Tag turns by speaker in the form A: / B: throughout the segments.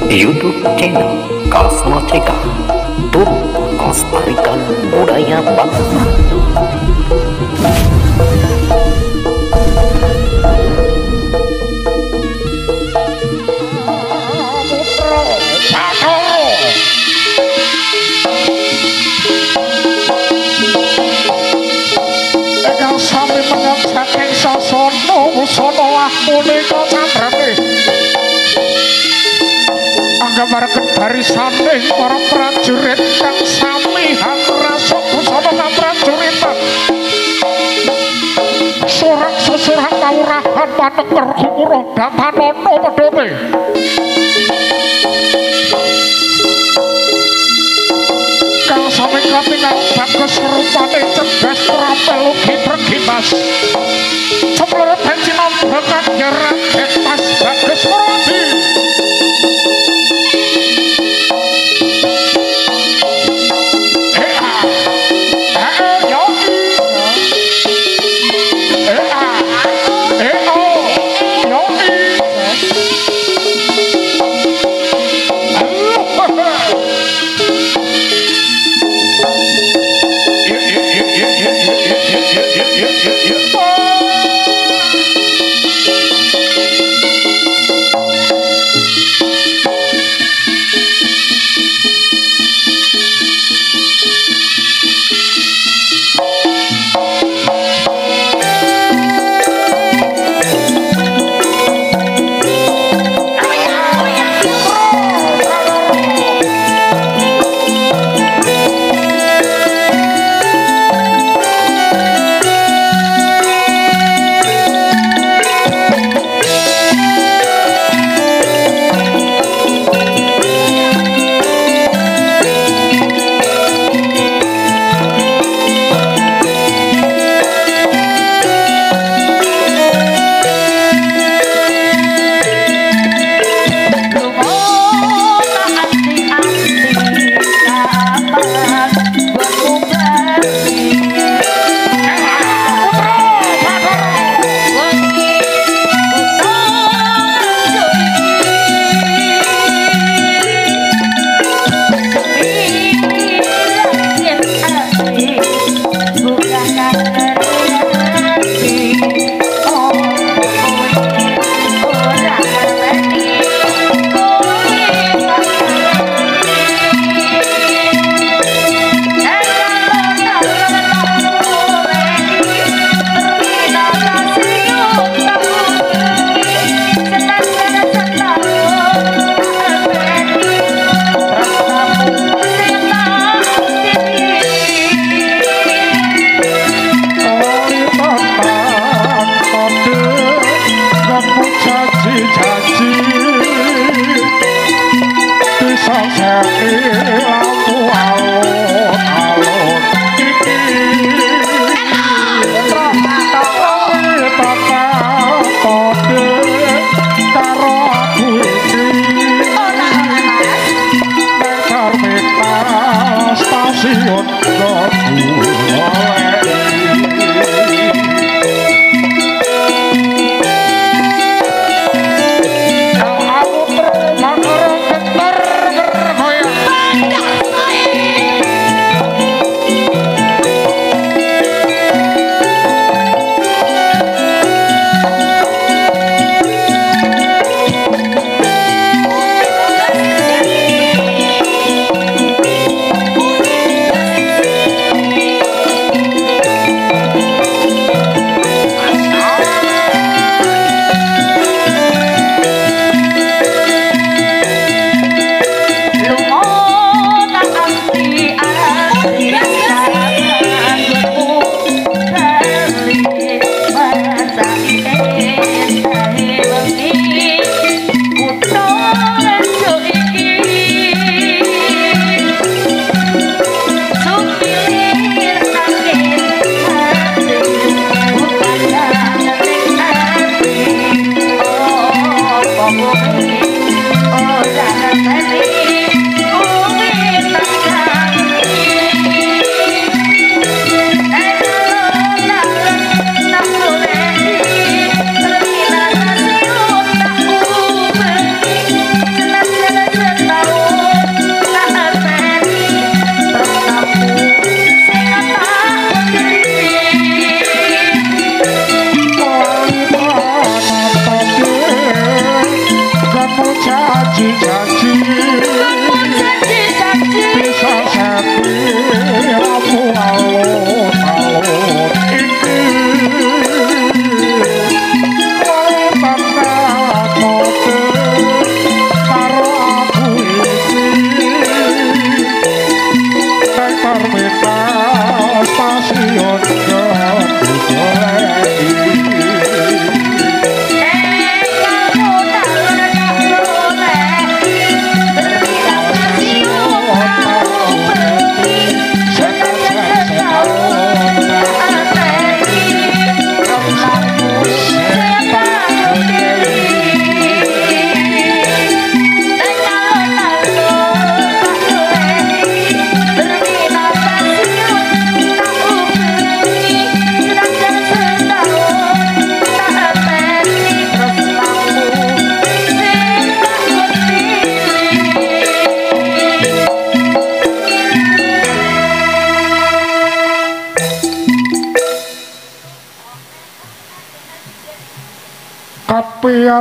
A: YouTube channel Kasma Ceka untuk melestarikan budaya bangsa.
B: Sami menyang saking sasana wusana punika candrane anggamaraken barisaning para prajurit kang sami hangrasuk busana kaprajuritan sorak sesorang kawurahan paneker kumura datanana pedhone kang sami katingal bagus rupane cerdas trampel ugi bergimas ceplurut benci nambakan nyerat mas bagus Muradi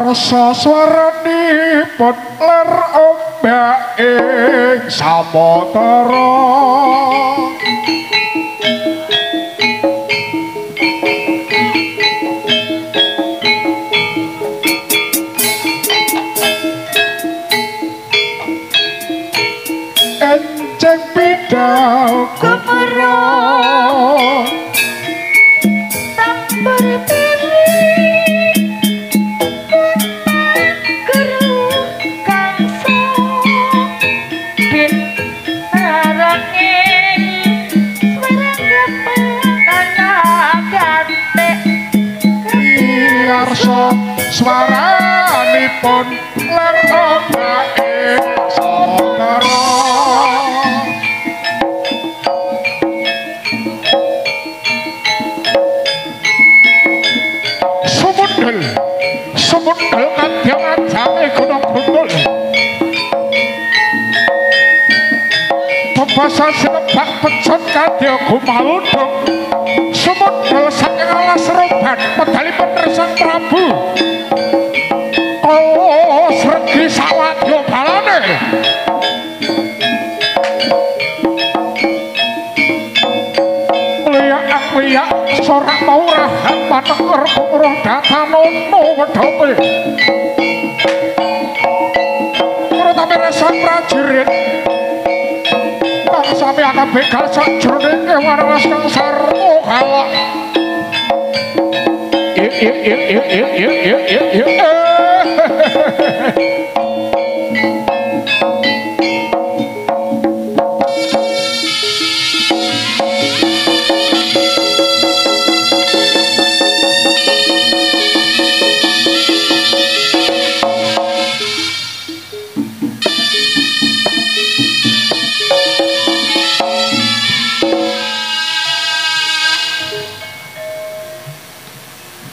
B: ngarsa swaranipun ler ombak ing samudra enceng bidal kumara tambur swaranipun ler ombak ing samudra sumundel kadang-kadang gunung gundul bebasan sinebak pecut kadya gumaludung sumundel saking alas roban pedalipun Sang Prabu oh sregi sawadya balane liyak sorak maurahan paneker kumroh datanono wedhope protame sang prajurit kang sami akan begal sajroning kewarwas kang sarmo galak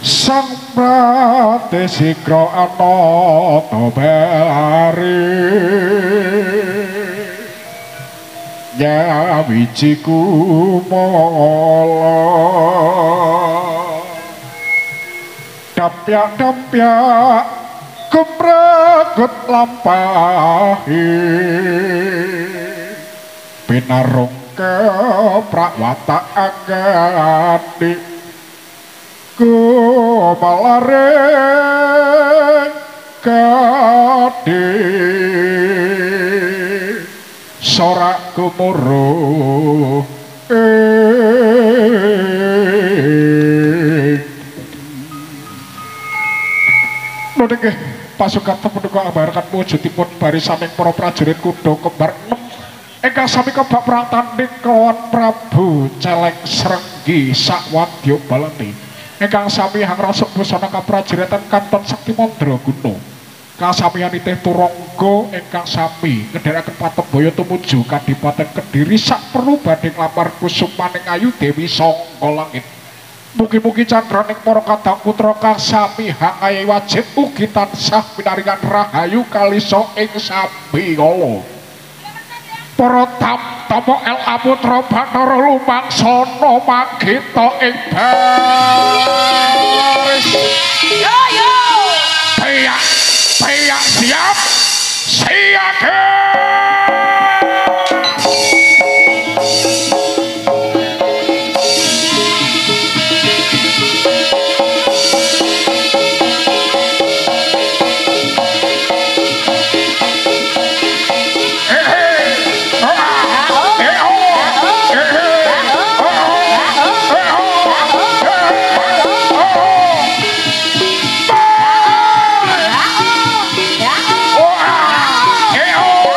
B: sang pratesikra anata belari nyawiji kumala dampyak-dampyak kumreget lampahi pinarung keprakwata agati kumalare kadi sorak gumuruh nggih pasukan pendukung ambaraken wujudipun barisaning para prajurit kuda kembar ingkang sami kebak perang tanding kelawan Prabu Celeng Srenggi sakwadya balani ingkang sami hangrasuk busana kaprajuritan Kanton Sakti Mandraguna kasamiyanipun turangga ingkang sami ngedherekaken Patebaya tumuju Kadipaten Kediri saperlu badhe nglamar kusumaning ayu Dewi saka langit. Mugi-mugi candraning para kadang putra kang sami hangaye wajib ugi tansah pinaringan rahayu kalisa ing sabengala. Para tamtama LA Putra Bathara lumangsana manggita ing baris.
C: Yo yo.
B: Siap siaga. Oh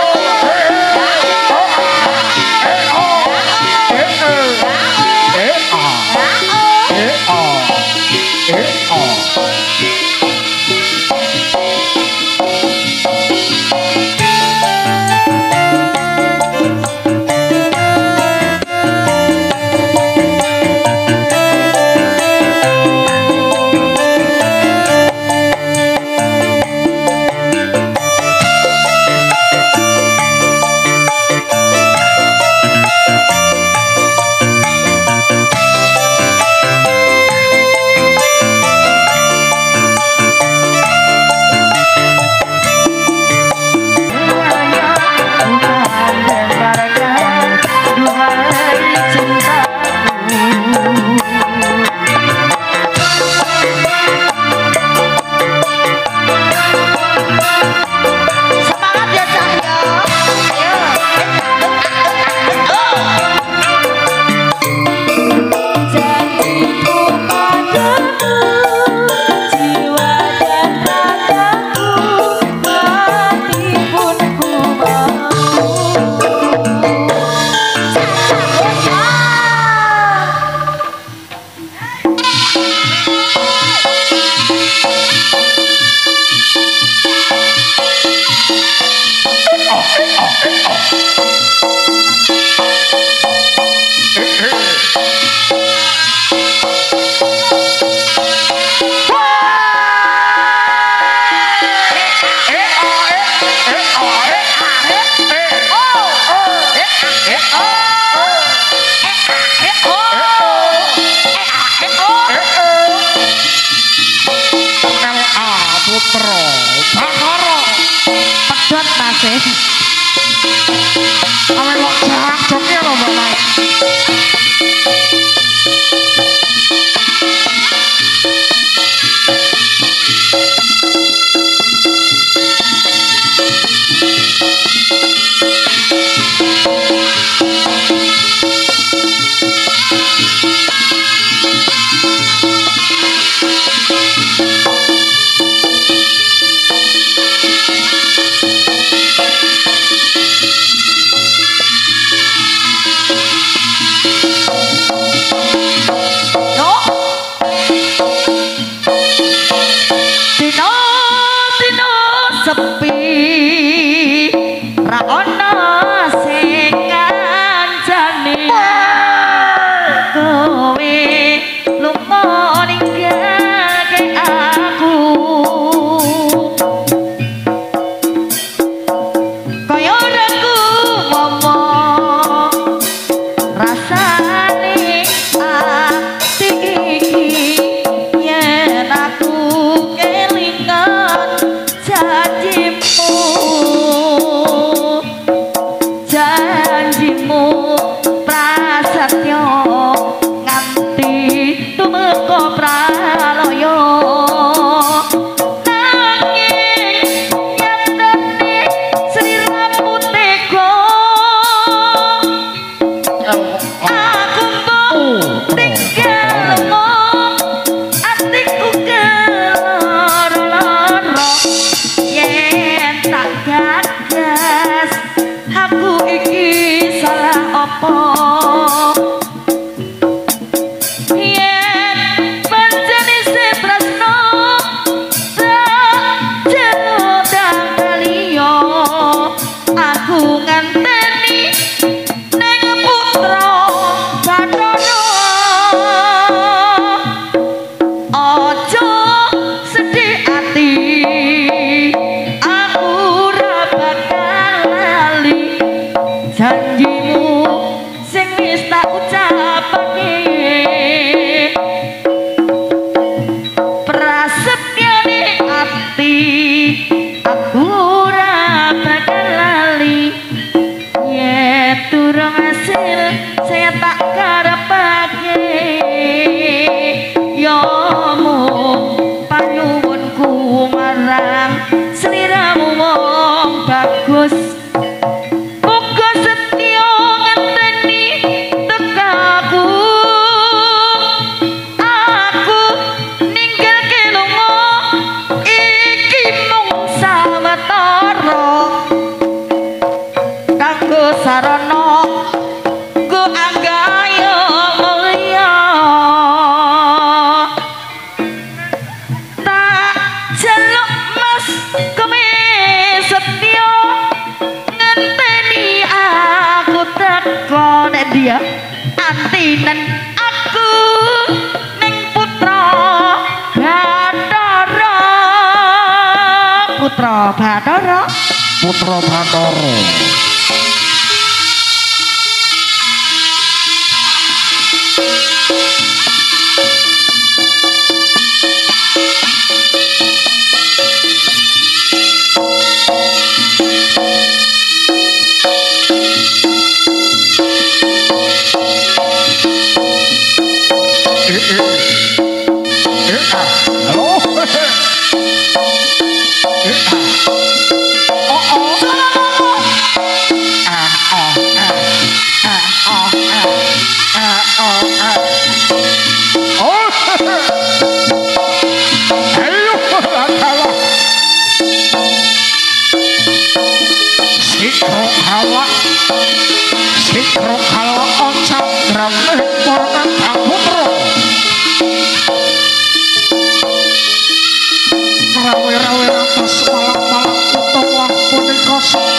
B: Putra Bathara.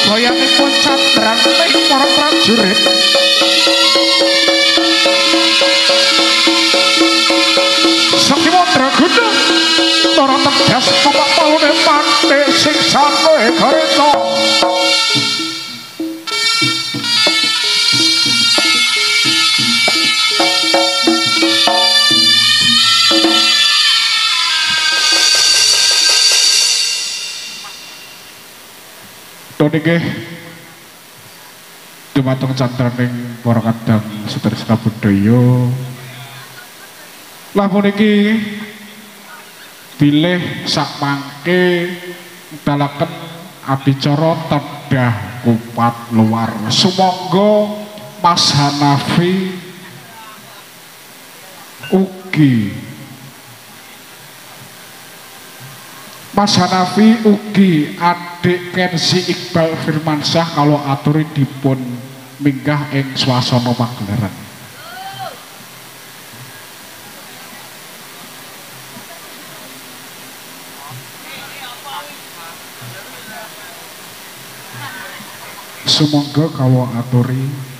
B: Bayanipun candraning para prajurit niki dumateng candraning para kadang sedherek budaya. Lah puniki bilih sak mangke dalaken adicara tedah kupat luar. Sumangga Mas Hanafi ugi adik Kenzi Iqbal Firmansyah kalau aturi dipun minggah ing swasana pagelaran. Sumangga kawo aturi.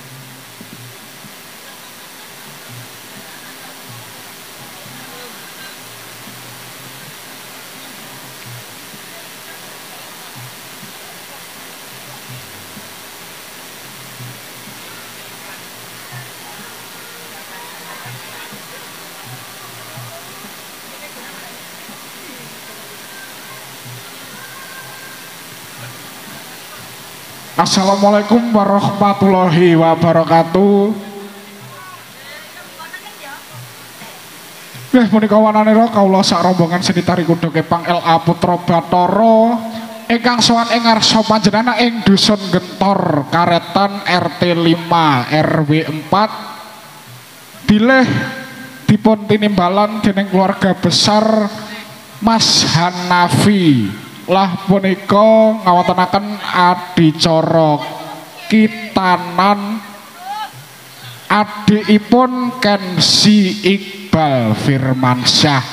B: Assalamualaikum warahmatullahi wabarakatuh. Punika wananira kawula sak rombongan seni tari kuda kepang LA Putra Bathara ingkang sowan ing ngarsa panjenengan ing Dusun Gentor Karetan RT 5 RW 4 bilih dipun tinimbalan dening keluarga besar Mas Hanafi. Lah punika ngawontenaken adicara kitanan adikipun Kenzi Iqbal Firmansyah.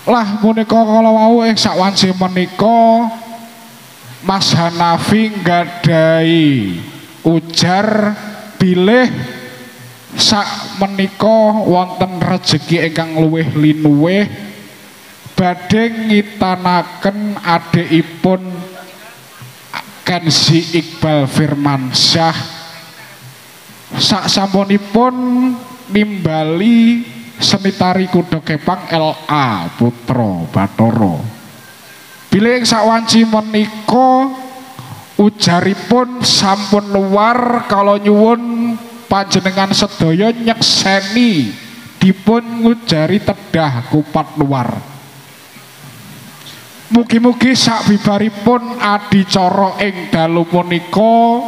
B: Lah punika kala wau ing sawanci menika Mas Hanafi nggadhahi ujar bilih sak menika wonten rejeki ingkang luwih linuwih badhe ngitanaken adikipun Kenzi Iqbal Firmansyah sak sampunipun nimbali seni tari kuda kepang LA Putra Bathara. Bilih sawanci menika ujaripun sampun luar kalau nyuwun panjenengan sedaya nyekseni dipun ngujari tedah kupat luar. Mugi-mugi sakbibaripun adicara ing dalu punika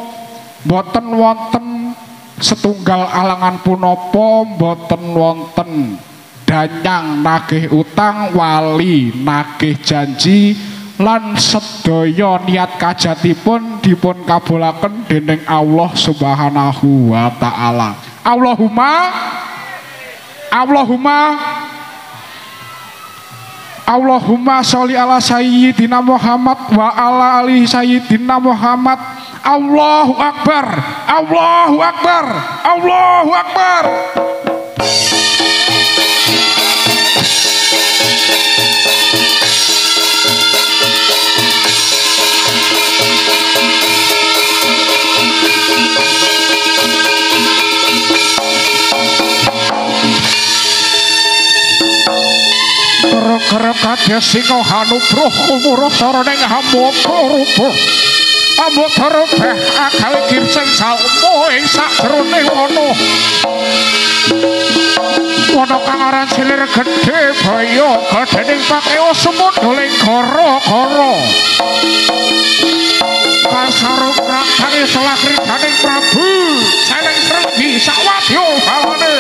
B: boten wonten setunggal alangan punapa, boten wonten danyang nagih utang wali nagih janji lan sedaya niat kajatipun dipun kabulaken dening Allah Subhanahu wa taala. Allahumma sholli ala sayyidina Muhammad wa ala ali sayyidina Muhammad. Allahu akbar, Allahu akbar, Allahu akbar. Kerep kadya singa hanubruh kumuruh saraneng hambaka rubuh ambaka rubah akal girseng salmo ing sakjroning wana kang aran silir gedhe baya gedhening pakeo semut doling gara-gara kasarup raktane selakri daning Prabu Celeng Srenggi sawadya bawane.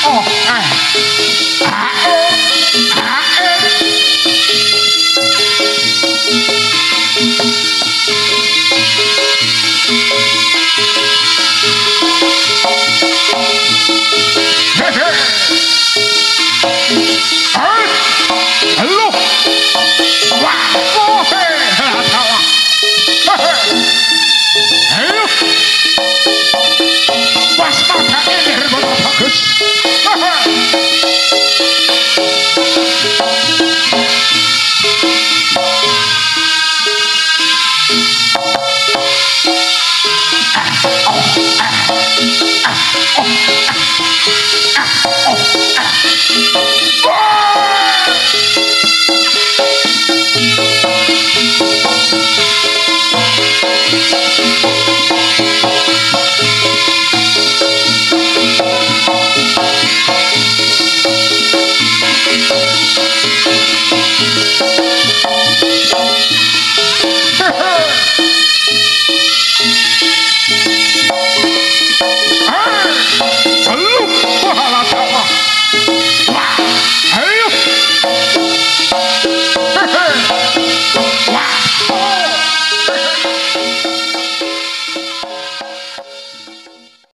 B: oh halo wah oh ayo waspada ini bagus